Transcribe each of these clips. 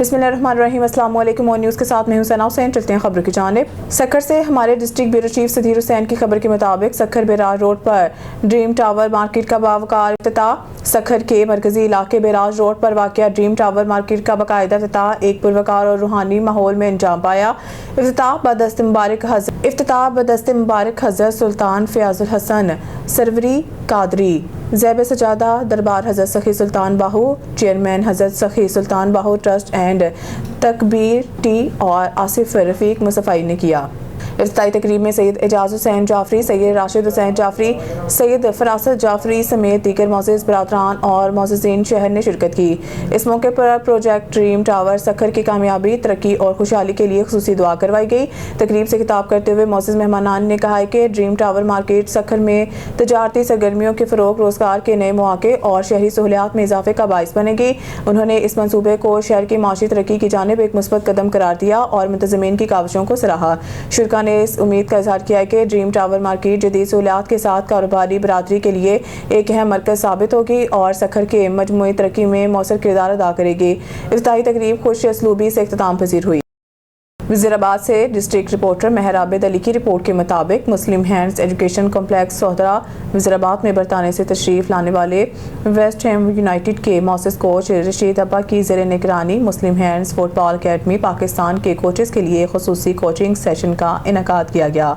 बिस्मिल्लाहिर्रहमानिर्रहीम। अस्सलाम वालेकुम। और न्यूज़ के साथ मैं हूं सना हुसैन। चलते हैं खबरों की जानिब। सक्खर से हमारे district bureau chief Sadyr Hussain की खबर के मुताबिक सक्खर बेराज रोड पर ड्रीम टावर मार्केट का बावकार इफ्तिताह। सक्खर के मरकजी इलाके बेराज रोड पर वाक़िया ड्रीम टावर मार्केट का बाकायदा इफ्तिताह एक पुरवकार और रूहानी माहौल में अंजाम पाया। इफ्तिताह बदस्त मुबारक हज़रत सुल्तान फ़याज़ुल हसन सरवरी कादरी ज़ैब सजादा दरबार हज़रत सखी सुल्तान बाहू चेयरमैन हज़रत सखी सुल्तान बाहू ट्रस्ट एंड तकबीर टी और आसिफ रफ़ीक मुसफ़ाई ने किया। इफ्तिताई तकरीब में सैयद एजाज हुसैन जाफरी, सैयद राशिद हुसैन जाफरी, सैयद फरासत जाफरी समेत दीगर मोअज़्ज़िज़ बरादरान और मोअज़्ज़िज़ीन शहर ने शिरकत की। इस मौके पर प्रोजेक्ट ड्रीम टावर सक्खर की कामयाबी, तरक्की और खुशहाली के लिए खुसूसी दुआ करवाई गई। तकरीब से खिताब करते हुए मोअज़्ज़िज़ मेहमानान ने कहा कि ड्रीम टावर मार्केट सक्खर में तजारती सरगर्मियों के फ़रोग़, रोज़गार के नए मौक़े और शहरी सहूलियात में इजाफे का बाइस बनेगी। उन्होंने इस मनसूबे को शहर की माशी तरक्की की जानिब एक मुस्बत कदम करार दिया और मुंतज़िमीन की काविशों को सराहा। शुरका ने इस उम्मीद का इज़हार किया कि ड्रीम टावर मार्केट जदीद सहूलियात के साथ कारोबारी बरादरी के लिए एक अहम मरकज़ साबित होगी और सक्खर के मजमूई तरक्की में मौसर किरदार अदा करेगी। इफ्तिताई तकरीब खुश असलूबी से इख्तिताम पज़ीर हुई। वज़ीराबाद से डिस्ट्रिक्ट रिपोर्टर मेहर आबिद अली की रिपोर्ट के मुताबिक मुस्लिम hands education complex Sohdra Wazirabad में बरताने से तशरीफ़ लाने वाले वेस्ट हैम यूनाइटेड के मौसिस कोच रशीद अब्बा की ज़ेर निगरानी मुस्लिम हैंड्स फुटबॉल अकेडमी पाकिस्तान के कोचेज़ के लिए खुसूसी कोचिंग सेशन का इनेकाद किया गया।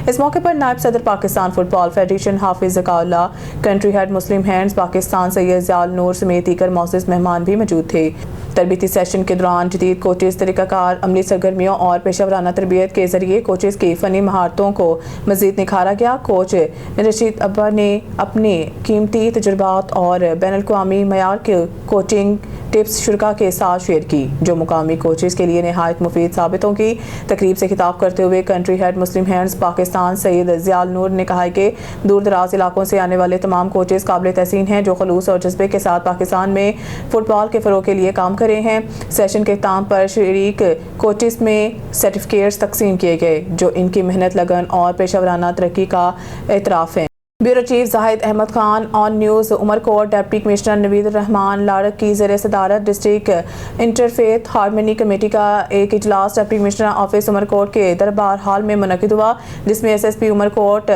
इस मौके पर नायब सदर पाकिस्तान फुटबॉल फेडरेशन हाफिज़ ज़काउल्लाह, कंट्री हेड मुस्लिम हैंड्स पाकिस्तान सैयद ज़ियाल नूर समेत दीगर मौसिस मेहमान भी मौजूद थे। तरबीती सेशन के दौरान जदीद कोचेज़, तरीक़ाकार, अमली सरगर्मियों और पेशावराना तरबियत के ज़रिए कोचेज़ की फ़नी महारतों को मज़ीद निखारा गया। कोच रशीद अब्बा ने अपने कीमती तजुर्बात और बैनुल-अक़वामी मयार के कोचिंग टिप्स शुरा के साथ शेयर की, जो मुकामी कोचेज़ के लिए नहायत मुफीद साबित होंगी। तकरीब से खिताब करते हुए कंट्री हेड मुस्लिम हैंड्स पाकिस्तान सैयद ज़ियाल नूर ने कहा कि दूर दराज इलाकों से आने वाले तमाम कोचेज़ काबिल तहसीन हैं, जो खलूस और जज्बे के साथ पाकिस्तान में फुटबॉल के फ़रोग़ के लिए काम कर रहे हैं। सेशन के इख्तिताम पर शरीक कोचेज़ में सर्टिफिकेट्स तकसीम किए गए, जो इनकी मेहनत, लगन और पेशावराना तरक्की का एतराफ़ हैं। Bureau chief Zahid Ahmed Khan on news Umarkot deputy commissioner Naveedur Rehman लाड़क की ज़ेर सदारत डिस्ट्रिक्ट इंटरफेथ हारमनी कमेटी का एक इजलास डिप्टी कमिश्नर ऑफिस उमरकोट के दरबार हॉल में मुनक़िद हुआ, जिसमें SSP Umarkot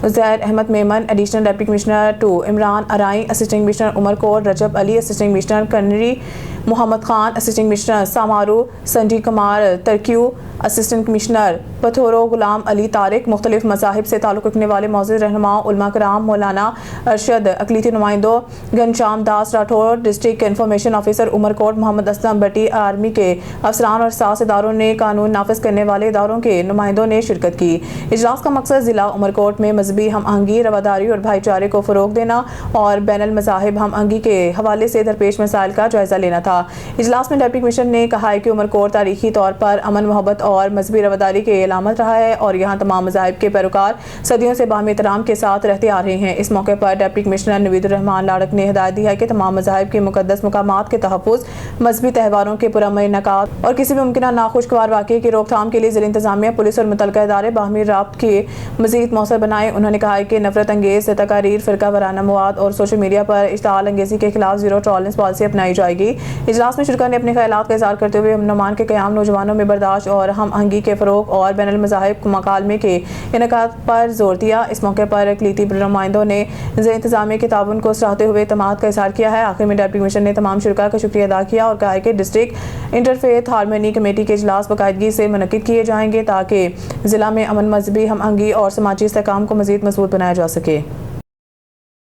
Zair Ahmed Memon, additional deputy commissioner two Imran Arain, assistant commissioner Umarkot Rajab Ali, assistant commissioner Kunri Muhammad Khan, assistant commissioner Samaro Sanji Kumar तरक्यू, असिस्टेंट कमिश्नर पथोरो गुलाम अली तारिक, मुख्तलिफ मज़ाहिब से ताल्लुक़ रखने वाले मौजूद रहनुमा उलमा कराम, मौलाना अरशद, अक़लीती नुमाइंदों, Ghanshyam Das Rathore, district information officer Umarkot Muhammad Aslam Bhatti, army के अफसरान और सास इदारों ने, कानून नाफिज करने वाले इदारों के नुमाइंदों ने शिरकत की। इजलास का मकसद ज़िला उमरकोट में मजहबी हम आहंगी, रवादारी और भाईचारे को फ़रोग़ देना और बैनुल मज़ाहिब हम आहंगी के हवाले से दरपेश मसाइल का जायज़ा लेना था। इजलास में डिप्टी कमिश्नर ने कहा है कि उमरकोट तारीखी तौर पर अमन, मोहब्बत और मजहबी रवादारी के अलामत रहा है और यहाँ तमाम मज़ाहिब के पैरोकार सदियों से बाहमी एहतराम के साथ रहते आ रहे हैं। इस मौके पर डिप्टी कमिश्नर नवीदुर रहमान लाड़क ने हिदायत दी है कि तमाम मज़ाहिब के मुक़द्दस मकामात के तहफ़्फ़ुज़, मजहबी त्यौहारों के पुरअमन इनेकाद और किसी भी मुमकिन नाखुशगवार वाक़े की रोकथाम के लिए ज़िला इंतज़ामिया, पुलिस और मुतल्लिक़ा इदारे बाहमी राब्त के मज़ीद मौसर बनाएं। उन्होंने कहा कि नफरत अंगेज़ तकारीर, फ़िरका वाराना मवाद और सोशल मीडिया पर इश्तिआल अंगेज़ी के खिलाफ ज़ीरो टॉलरेंस पॉलिसी अपनाई जाएगी। इजलास में शुरा ने अपने ख़यालात का इज़हार करते हुए नुमान के क़याम, नौजवानों में बर्दाश्त और हम आहंगी के फ़रोग़ और बैनुल मज़ाहिब मकालमे के इनेकाद पर जोर दिया। इस मौके पर अक़लीती नुमाइंदों ने ज़िला इंतज़ामिया के ताउन को सराहते हुए तमाद का इज़हार किया है। आखिर में डिप्टी कमिश्नर ने तमाम शुरा का शुक्रिया अदा किया और कहा कि डिस्ट्रिक्ट इंटरफेथ हारमनी कमेटी के इजलास बाकायदगी से मुनक़िद किए जाएंगे ताकि ज़िला में अमन, मजहबी हम आहंगी और समाजी इस्तेहकाम को मज़ीद मज़बूत बनाया जा सके।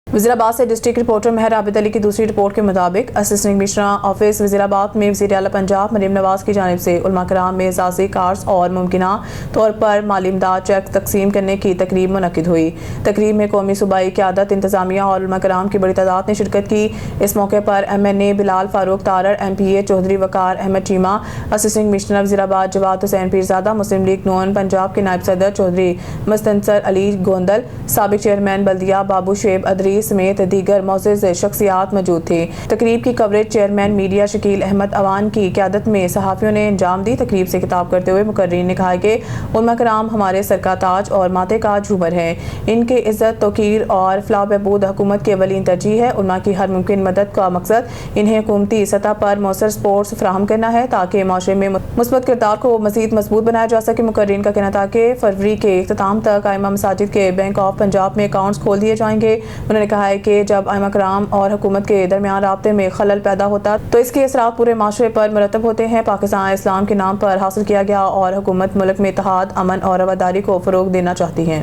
वज़ीराबाद से डिस्ट्रिक्ट रिपोर्टर मेहर आबिद अली की दूसरी रिपोर्ट के मुताबिक असिस्टेंट कमिश्नर ऑफिस वज़ीराबाद में वज़ीर आला पंजाब मरीम नवाज़ की जानिब से उलमा कराम में एज़ाज़ी कार्ड्स और मुमकिना तौर पर माली इमदाद चेक तकसीम करने की तकरीब मुनक़िद हुई। तकरीब में कौमी सूबाई क़यादत, इंतज़ामिया और उलमा कराम की बड़ी तादाद ने शिरकत की। इस मौके पर MNA बिलाल फारूक तारड़, MPA चौधरी वकार अहमद चीमा, असिस्टेंट कमिश्नर वज़ीराबाद जवाद हुसैन पीरज़ादा, मुस्लिम लीग नून पंजाब के नायब सदर चौधरी मुस्तनसर अली गोंदल, साबिक चेयरमैन बल्दिया बाबू शेब अदरी, سمیت دیگر معزز شخصیات موجود تھے۔ تقریب کی coverage chairman media Shakeel Ahmed Awan کی قیادت میں صحافیوں نے انجام دی۔ تقریب سے خطاب کرتے ہوئے مقررین نے کہا کہ علماء کرام ہمارے سر کا تاج اور ماتھے کا جھومر ہیں۔ ان کے عزت توقیر اور فلاح بہبود حکومت کی اولین ترجیح ہے۔ علماء کی ہر ممکن مدد کا مقصد انہیں حکومتی سطح پر مؤثر سپورٹس فراہم کرنا ہے تاکہ معاشرے میں مثبت کردار کو مزید مضبوط بنایا جا سکے۔ مقررین کا کہنا تھا کہ فروری کے اختتام تک ائمہ مساجد کے بینک آف پنجاب میں اکاؤنٹس کھول دیے جائیں گے۔ انہوں نے کہا ہے کہ جب ائمہ کرام اور حکومت کے درمیان رابطے میں خلل پیدا ہوتا تو اس کے اثرات پورے معاشرے پر مرتب ہوتے ہیں۔ پاکستان اسلام کے نام پر حاصل کیا گیا اور حکومت ملک میں اتحاد، امن اور رواداری کو فروغ دینا چاہتی ہے۔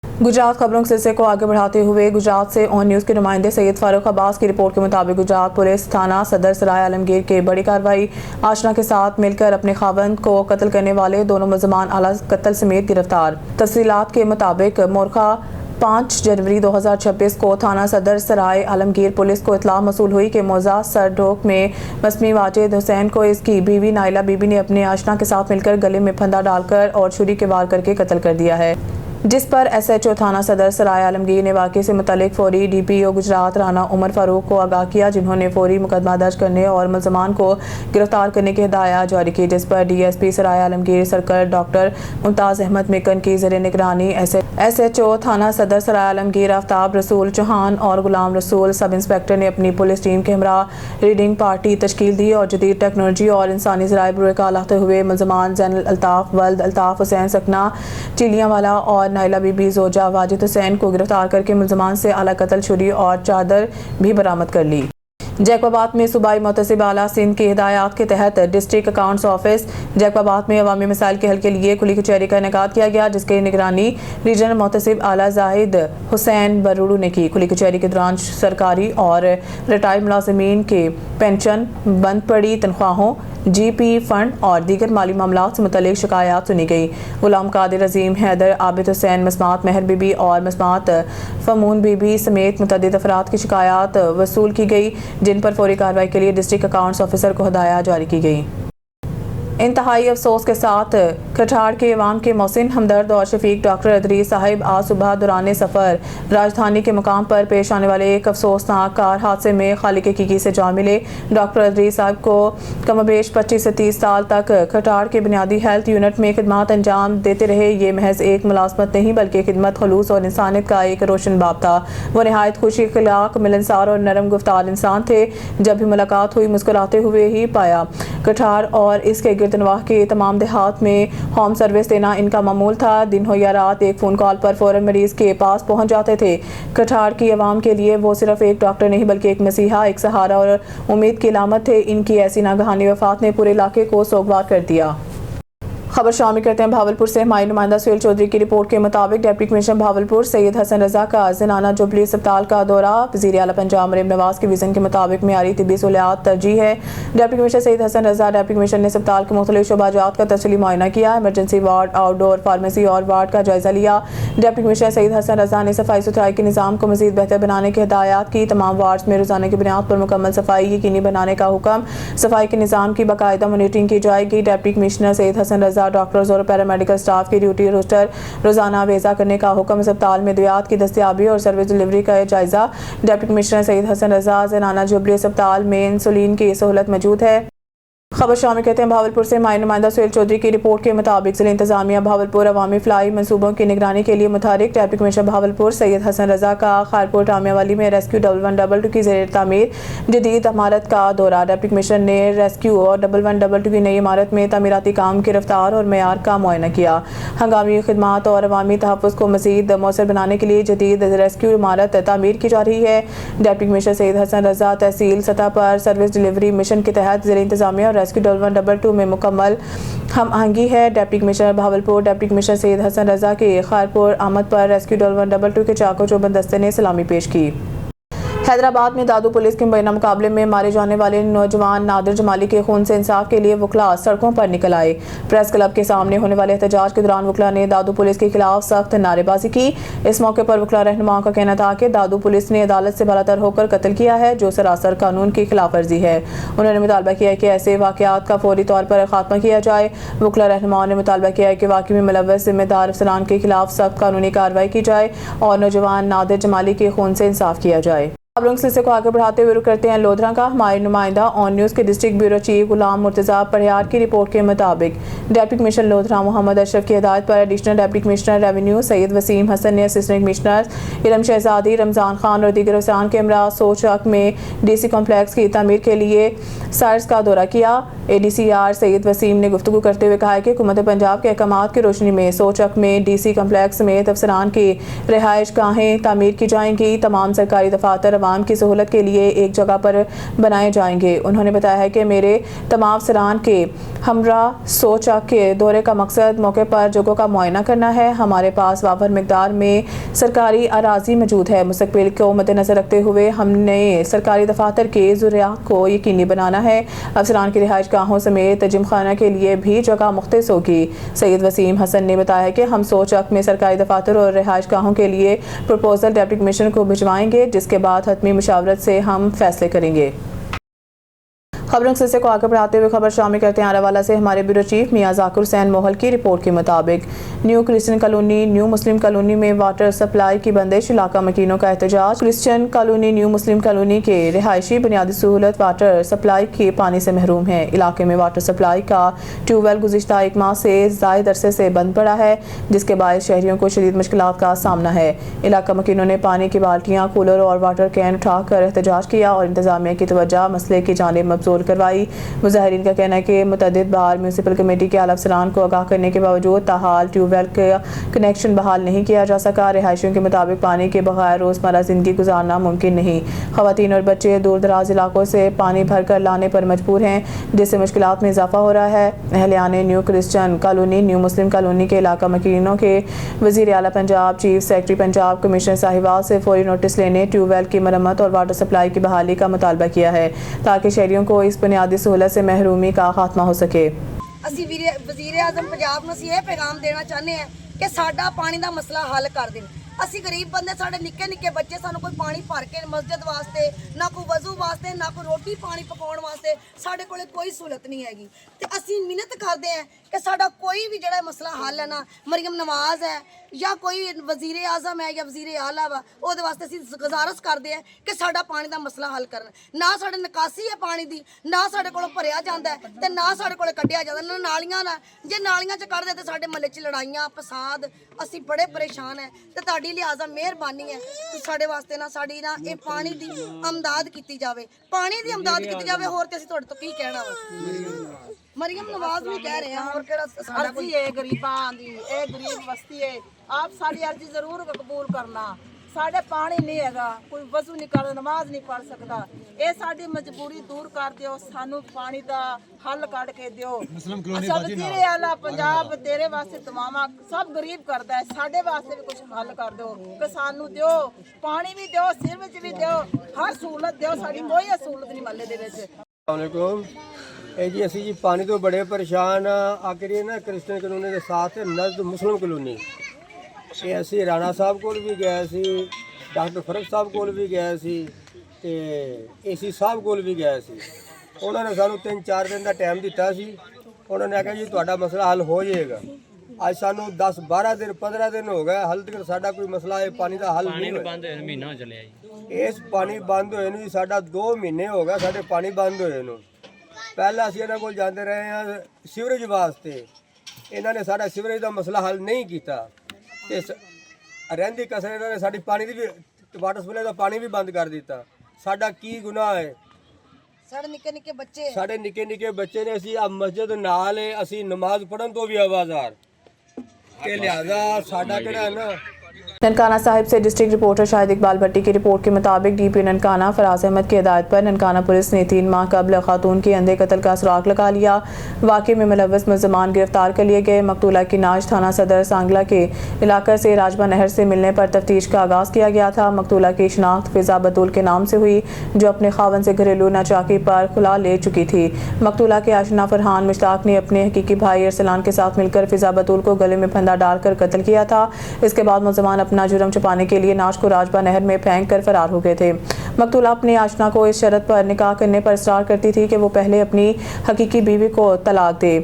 گجرات خبروں کے سلسلے کو آگے بڑھاتے ہوئے گجرات سے اون نیوز کے نمائندے سید فاروق عباس کی رپورٹ کے مطابق گجرات پولیس تھانہ صدر سرائے عالمگیر کے بڑی کارروائی۔ آشنا کے ساتھ مل کر اپنے خاوند کو قتل کرنے والے دونوں ملزمان اعلی قتل سمیت گرفتار۔ تفصیلات کے مطابق مورخہ 5 جنوری 2026 کو تھانہ صدر سرائے عالمگیر پولیس کو اطلاع موصول ہوئی کہ موضع سرڈوک میں مسمی واجد حسین کو اس کی بیوی نائلہ بی بی نے اپنے آشنا کے ساتھ مل کر گلے میں پھندا ڈال کر اور چھری کے وار کر کے قتل کر دیا ہے، جس پر ایس ایچ او تھانہ صدر سرائے عالمگیر نے واقعے سے متعلق فوری ڈی پی او گجرات رانا عمر فاروق کو آگاہ کیا، جنہوں نے فوری مقدمہ درج کرنے اور ملزمان کو گرفتار کرنے کی ہدایات جاری کی، جس پر ڈی ایس پی سرائے عالمگیر سرکل ڈاکٹر ممتاز احمد مکن کی زیر نگرانی ایس ایچ او تھانہ صدر سرائے عالمگیر آفتاب رسول چوہان اور غلام رسول سب انسپکٹر نے اپنی پولیس ٹیم کے ہمراہ ریڈنگ پارٹی تشکیل دی اور جدید ٹیکنالوجی اور انسانی ذرائع بروئے کار لاتے ہوئے ملزمان زین الطاف ولد الطاف حسین سکنا چیلیاں والا اور نائلہ بی بی زوجہ واجد حسین کو گرفتار کر کے ملزمان سے اعلی قتل چھری اور چادر بھی برآمد کر لی۔ جیکوباد میں صوبائی محتسب اعلیٰ سندھ کی ہدایات کے تحت ڈسٹرکٹ اکاؤنٹس آفس جیکوباد میں عوامی مسائل کے حل کے لیے کھلی کچہری کا انعقاد کیا گیا، جس کی نگرانی ریجنل محتسب اعلیٰ زاہد حسین بروڑو نے کی۔ کھلی کچہری کے دوران سرکاری اور ریٹائرڈ ملازمین کے پینشن، بند پڑی تنخواہوں، جی پی فنڈ اور دیگر مالی معاملات سے متعلق شکایات سنی گئی۔ غلام قادر عظیم حیدر، عابد حسین، مسمات مہر بی بی اور مسمات فمون بی بی سمیت متعدد افراد کی شکایات وصول کی گئی، جن پر فوری کارروائی کے لیے ڈسٹرکٹ اکاؤنٹس آفیسر کو ہدایات جاری کی گئی۔ انتہائی افسوس کے ساتھ کٹھاڑ کے عوام کے محسن، ہمدرد اور شفیق ڈاکٹر ادریس صاحب آج صبح دوران سفر راجدھانی کے مقام پر پیش آنے والے ایک افسوسناک کار حادثے میں خالق حقیقی سے جان ملے۔ ڈاکٹر ادریس صاحب کو کم و بیش 25 سے 30 سال تک کٹھاڑ کے بنیادی ہیلتھ یونٹ میں خدمات انجام دیتے رہے۔ یہ محض ایک ملازمت نہیں بلکہ خدمت، خلوص اور انسانیت کا ایک روشن باب تھا۔ وہ نہایت خوش اخلاق، ملنسار اور نرم گفتار انسان تھے۔ جب بھی ملاقات ہوئی مسکراتے ہوئے ہی پایا۔ کٹھاڑ اور اس کے گرد نواح کے تمام دیہات میں ہوم سروس دینا ان کا معمول تھا۔ دن ہو یا رات ایک فون کال پر فوراً مریض کے پاس پہنچ جاتے تھے۔ کٹھاڑ کی عوام کے لیے وہ صرف ایک ڈاکٹر نہیں بلکہ ایک مسیحا، ایک سہارا اور امید کی علامت تھے۔ ان کی ایسی ناگہانی وفات نے پورے علاقے کو سوگوار کر دیا۔ خبر شامل کرتے ہیں بھاولپور سے۔ ہماری نمائندہ سہیل چودھری کی رپورٹ کے مطابق ڈپٹی کمشنر بھاولپور سید حسن رضا کا زنانہ جوبلی اسپتال کا دورہ۔ وزیر اعلیٰ پنجاب مریم نواز کے وژن کے مطابق معیاری طبی سہولیات ترجیح ہے۔ ڈپٹی کمشنر سید حسن رضا ڈپٹی کمشنر نے اسپتال کے مختلف شعبہ جات کا تفصیلی معائنہ کیا، ایمرجنسی وارڈ، آؤٹ ڈور فارمیسی اور وارڈ کا جائزہ لیا۔ ڈپٹی کمشنر سید حسن رضا نے صفائی ستھرائی کے نظام کو مزید بہتر بنانے کی ہدایات کی۔ تمام وارڈز میں روزانہ کی بنیاد پر مکمل صفائی یقینی بنانے کا حکم۔ صفائی کے نظام کی باقاعدہ مانیٹرنگ کی جائے گی۔ ڈپٹی کمشنر سید حسن رضا ڈاکٹرز اور پیرامیڈیکل سٹاف کی ڈیوٹی روسٹر روزانہ وضع کرنے کا حکم۔ اسپتال میں ادویات کی دستیابی اور سروس ڈلیوری کا جائزہ۔ ڈپٹی کمشنر سید حسن رضا زنانہ جوبلی اسپتال میں انسولین کی سہولت موجود ہے۔ خبر شامل کرتے ہیں بھاولپور سے۔ ہمارے نمائندہ سہیل چودھری کی رپورٹ کے مطابق ضلع انتظامیہ بھاولپور عوامی فلاحی منصوبوں کی نگرانی کے لیے متحرک۔ ڈپٹی کمشنر بھاولپور سید حسن رضا کا خیرپور ٹامیہ والی میں ریسکیو 1122 کی زیر تعمیر جدید عمارت کا دورہ۔ ڈپٹی کمشنر نے ریسکیو اور 1122 کی نئی عمارت میں تعمیراتی کام کی رفتار اور معیار کا معائنہ کیا۔ ہنگامی خدمات اور عوامی تحفظ کو مزید مؤثر بنانے کے لیے جدید ریسکیو عمارت تعمیر کی جا رہی ہے۔ ڈپٹی کمشنر سید حسن رضا تحصیل سطح پر سروس ڈلیوری مشن کے تحت ضلع انتظامیہ اور ریسکیو 1122 میں مکمل ہم آہنگی ہے۔ Deputy commissioner Bahawalpur deputy commissioner Syed Hasan Raza کے خیرپور آمد پر ریسکیو 1122 کے چاق و چوبند دستے نے سلامی پیش کی۔ हैदराबाद में दादू पुलिस के मुबैना मुकाबले में मारे जाने वाले नौजवान नादिर जमाली के खून से इंसाफ के लिए वकला सड़कों पर निकल आए। प्रेस क्लब के सामने होने वाले एहतजाज के दौरान वकला ने दादू पुलिस के खिलाफ सख्त नारेबाजी की। इस मौके पर वकला रहनुमाओं का कहना था कि दादू पुलिस ने अदालत से बरातर होकर कत्ल किया है, जो सरासर कानून की खिलाफ वर्जी है। उन्होंने मुतालबा किया है कि ऐसे वाक़यात का फौरी तौर पर खात्मा किया जाए। वकला रहनुमाओं ने मुतालबा किया है कि वाक़ई में मुलव्वस जिम्मेदार अफसरान के खिलाफ सख्त कानूनी कार्रवाई की जाए और नौजवान नादिर जमाली के खून से इंसाफ किया जाए। खबरों के सिलसिले को आगे बढ़ाते हुए रुख करते हैं लोधरा का। हमारे नुमाइंदा ऑन न्यूज़ के district bureau chief Ghulam Murtaza Pariyar की रिपोर्ट के मुताबिक डिप्टी कमिश्नर लोधरा मोहम्मद अशरफ की हिदायत पर additional deputy commissioner revenue Syed Waseem Hasan ने असिस्टेंट कमिश्नर इरम शहजादी, रमज़ान खान और दीगर अफसरान के हमरा सोचक में डीसी कॉम्प्लेक्स की तमीर के लिए साइट्स का दौरा किया। ADCR सैयद वसीम ने गुफ्तगू करते हुए कहा है कि हुकूमत पंजाब के अहकामात की रोशनी में सोचक में DC कॉम्प्लेक्स समेत अफसरान की रिहाइश गाहें तामीर की जाएंगी। तमाम सरकारी दफातर आवाम की सहूलत के लिए एक जगह पर बनाए जाएंगे। उन्होंने बताया है कि मेरे तमाम अफसरान के हमरा सोचक के दौरे का मकसद मौके पर जगहों का मुआयना करना है। हमारे पास वाफर मिकदार में सरकारी अराजी मौजूद है। मुस्तकबिल को मद्देनजर रखते हुए हमने सरकारी दफातर के ज़ुरिया को यकीनी बनाना है। अफसरान की रिहाइश गाहों समेत जिम खाना के लिए भी जगह मुख्तस होगी। सैयद वसीम हसन ने बताया कि हम सोचक में सरकारी दफातर और रिहाइश गाहों के लिए प्रपोजल डिप्टी कमिश्नर को भिजवाएंगे, जिसके बाद हतमी मुशावरत से हम फैसले करेंगे। खबरों के सिलसिले को आगे बढ़ाते हुए खबर शामिल करते हैं आरावाला से। हमारे ब्यूरो चीफ मियां जाकिर हुसैन मोहल की रिपोर्ट के मुताबिक न्यू क्रिश्चियन कॉलोनी न्यू मुस्लिम कॉलोनी में वाटर सप्लाई की बंदिश, इलाका मकीनों का एहतजाज। क्रिश्चियन कॉलोनी न्यू मुस्लिम कॉलोनी के रिहायशी बुनियादी सहूलत वाटर सप्लाई के पानी से महरूम है। इलाके में वाटर सप्लाई का ट्यूबवेल गुज़िश्ता एक माह से ज़ायद अरसे से बंद पड़ा है, जिसके बायस शहरियों को शदीद मुश्किलात का सामना है। इलाका मकीनों ने पानी की बाल्टियाँ, कूलर और वाटर कैन उठाकर एहतजाज किया और इंतजामिया की तवज्जो मसले की जानिब मबसूर करवाई। मुजाहिरीन का कहना है कि मुतअद्दिद बार म्यूनसिपल कमेटी के आला अफसरान को आगाह करने के बावजूद ताहाल ट्यूबवेल का कनेक्शन बहाल नहीं किया जा सका। रिहायशियों के मुताबिक पानी के बगैर रोज़मर्रा ज़िंदगी गुजारना मुमकिन नहीं। ख़वातीन और बच्चे दूर दराज इलाकों से पानी भर कर लाने पर मजबूर हैं, जिससे मुश्किलात में इजाफा हो रहा है। अहलियाने न्यू क्रिश्चियन कॉलोनी न्यू मुस्लिम कॉलोनी के इलाका मकीनों के वज़ीर आला Punjab, chief secretary Punjab, commissioner Sahiwal से फौरी नोटिस लेने, ट्यूबवेल की मरम्मत और वाटर सप्लाई की बहाली का मुतालबा किया है, ताकि शहरियों को इस बुनियादी सहूलत से महरूमी का खात्मा हो सके। ਅਸੀਂ ਵਜ਼ੀਰ ਆਜ਼ਮ ਪੰਜਾਬ ਨੂੰ ਅਸੀਂ ਇਹ ਪੈਗਾਮ ਦੇਣਾ ਚਾਹੁੰਦੇ ਹਾਂ ਕਿ ਸਾਡਾ ਪਾਣੀ ਦਾ ਮਸਲਾ ਹੱਲ ਕਰ ਦੇਣ। ਅਸੀਂ ਗਰੀਬ ਬੰਦੇ, ਸਾਡੇ ਨਿੱਕੇ ਨਿੱਕੇ ਬੱਚੇ, ਸਾਨੂੰ ਕੋਈ ਪਾਣੀ ਭਰ ਕੇ ਮਸਜਿਦ ਵਾਸਤੇ, ਨਾ ਕੋਈ ਵਜ਼ੂ ਵਾਸਤੇ, ਨਾ ਕੋਈ ਰੋਟੀ ਪਾਣੀ ਪਕਾਉਣ ਵਾਸਤੇ ਸਾਡੇ ਕੋਲੇ ਕੋਈ ਸਹੂਲਤ ਨਹੀਂ ਹੈਗੀ। ਤੇ ਅਸੀਂ ਮਿਹਨਤ ਕਰਦੇ ਹਾਂ ਕਿ ਸਾਡਾ ਕੋਈ ਵੀ ਜਿਹੜਾ ਮਸਲਾ ਹੱਲ ਹੈ ਨਾ, ਮਰੀਮ ਨਵਾਜ਼ ਹੈ ਜਾਂ ਕੋਈ ਵਜ਼ੀਰ ਆਜ਼ਮ ਹੈ ਜਾਂ ਵਜ਼ੀਰ ਆਲਾ ਵਾ, ਉਹਦੇ ਵਾਸਤੇ ਅਸੀਂ ਗੁਜ਼ਾਰਿਸ਼ ਕਰਦੇ ਹਾਂ ਕਿ ਸਾਡਾ ਪਾਣੀ ਦਾ ਮਸਲਾ ਹੱਲ ਕਰਨ। ਨਾ ਸਾਡੇ ਨਿਕਾਸੀ ਹੈ ਪਾਣੀ ਦੀ, ਨਾ ਸਾਡੇ ਕੋਲੋਂ ਭਰਿਆ ਜਾਂਦਾ ਹੈ ਤੇ ਨਾ ਸਾਡੇ ਕੋਲੇ ਕੱਢਿਆ ਜਾਂਦਾ। ਨਾ ਨਾਲੀਆਂ ਨਾ, ਜੇ ਨਾਲੀਆਂ 'ਚ ਕੱਢਦੇ ਤੇ ਸਾਡੇ ਮਹੱਲੇ 'ਚ ਲੜਾਈਆਂ ਫਸਾਦ, ਅਸੀਂ ਬੜੇ ਪਰੇਸ਼ਾਨ ਹੈ। ਤੇ ਤੁਹਾਡੀ ਲਿਹਾਜ਼ਾ ਮਿਹਰਬਾਨੀ ਹੈ ਕਿ ਸਾਡੇ ਵਾਸਤੇ ਨਾ ਸਾਡੀ ਨਾ ਇਹ ਪਾਣੀ ਦੀ ਅਮਦਾਦ ਕੀਤੀ ਜਾਵੇ, ਪਾਣੀ ਦੀ ਅਮਦਾਦ ਕੀਤੀ ਜਾਵੇ। ਹੋਰ ਤੇ ਅਸੀਂ ਤੁਹਾਡੇ ਤੋਂ ਕੀ ਕਹਿਣਾ ਵਾ। ਮਰੀਮ ਨਵਾਜ਼ ਵੀ ਕਹਿ ਰਹੇ ਆ, ਹੋਰ ਕਿਹੜਾ अर्जी है गरीबां दी, ए गरीब बस्ती है, आप साड़ी अर्जी जरूर कबूल करना। साढ़े पानी नहीं हैगा, कोई वजू नहीं कर, नमाज नहीं पढ़ सकता। ये साड़ी मजबूरी दूर कर दियो, सानू पानी दा हल कढ़ के दियो। वज़ीर आला पंजाब तेरे वास्ते दुआवां सब गरीब करदा है, साडे वास्ते भी कुछ हल कर दो कि सानू दियो, पानी भी दियो, सिर विच भी दियो, हर सहूलत दियो। साडी कोई सहूलत नहीं महल्ले दे विच। अस्सलाम वालेकुम। जी असी जी पानी तो बड़े परेशान आखिर ना क्रिश्चियन कलोनी के साथ नज़द मुस्लिम कलोनी ये असी राणा साहब को भी गए सी, डॉक्टर फरक साहब को भी गए सी, ते AC साहब को भी गए सी। उन्होंने सानू 3-4 दिन का टाइम दिता सी। उन्होंने आख्या जी तुहाडा मसला हल हो जाएगा। अज सानू 10-12 दिन 15 दिन हो गए, हाल तक साडा कोई मसला है पानी का हल नहीं होया। महीना चलिया जी, इस पानी बंद होए नूं साडा 2 महीने हो गए साडे पानी बंद होए नूं। पहले असीं इन्हां कोल जांदे रहे हैं सीवरेज वास्ते, इन्हां ने साडा सीवरेज का मसला हल नहीं किया। ते रहिंदी कसर इन्हां ने साडी पानी दी भी वाटर सप्लाई का पानी भी बंद कर दिता। साडा की गुनाह है? ਸਾਡੇ ਨਿੱਕੇ ਨਿੱਕੇ ਬੱਚੇ, साडे निक्के निक्के बच्चे ने असीं आ मस्जिद नाल है, असीं नमाज पढ़न तो भी आवाज़ार ते लिहाजा साडा किहड़ा है ना ननकाना साहिब से डिस्ट्रिक्ट रिपोर्टर शाहिद इकबाल भट्टी की रिपोर्ट के मुताबिक डीपीओ ननकाना फराज अहमद की हिदायत पर ननकाना पुलिस ने 3 माह कबल खातून के अंधे कत्ल का सुराग लगा लिया। वाक़े में मुलव्वस मुल्ज़मान गिरफ्तार कर लिए गए। मकतूला की नाश थाना सदर सांगला के इलाके से राजबा नहर से मिलने पर तफ्तीश का आगाज़ किया गया था। मकतूला की शनाख्त फिज़ा बतूल के नाम से हुई, जो अपने खावन से घरेलू नाचाकी पर खुला ले चुकी थी। मकतूला के आशना फरहान मुश्ताक ने अपने हकीकी भाई अरसलान के साथ मिलकर फिज़ा बतूल को गले में फंदा डालकर कत्ल किया था। इसके बाद मुल्ज़मान अपना जुर्म छुपाने के लिए नाश को राजबा नहर में फेंक कर फरार हो गए थे। मकतूला अपने आशना को इस शर्त पर निकाह करने पर इसरार करती थी कि वो पहले अपनी हकीकी बीवी को तलाक दे।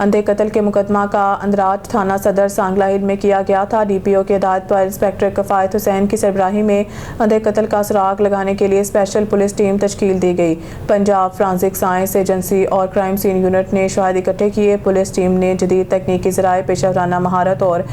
अंधे कत्ल के मुकदमा का अंदराज थाना सदर सांगला हिल में किया गया था। डीपीओ की हिदायत पर इंस्पेक्टर कफायत हुसैन की सरबराही में अंधे कत्ल का सुराग लगाने के लिए स्पेशल पुलिस टीम तश्कील दी गई। पंजाब फ्रांसिक साइंस एजेंसी और क्राइम सीन यूनिट ने शवाहिद इकट्ठे किए। पुलिस टीम ने जदीद तकनीकी ज़राए, पेशा महारत और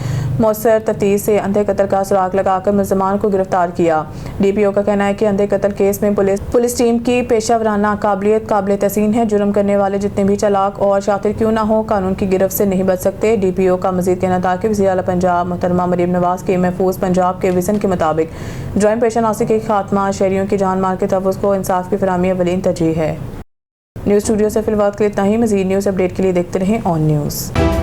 मौसर तफ्तीश से अंधे कत्ल का सुराग लगाकर मुल्ज़मान को गिरफ्तार किया। डीपीओ का कहना है कि अंधे कत्ल केस में पुलिस टीम की पेशा वराना काबिलियत काबिल तहसीन है। जुर्म करने वाले जितने भी चालाक और शातिर क्यों ना हो, कानून की गिरफ्त से नहीं बच सकते। डीपीओ का मजीद कहना था कि वज़ीर आला पंजाब मोहतरमा मरीम नवाज के महफूज पंजाब के विजन के मुताबिक जराइम पेशा नासी के खात्मा, शहरियों की जान माल के तहफ़्फ़ुज़ को इंसाफ की फराहमी अवलीन तरजीह है। न्यूज़ स्टूडियो से फिलहाल के लिए इतना ही। मज़ीद न्यूज़ अपडेट के लिए देखते रहें ऑन न्यूज़।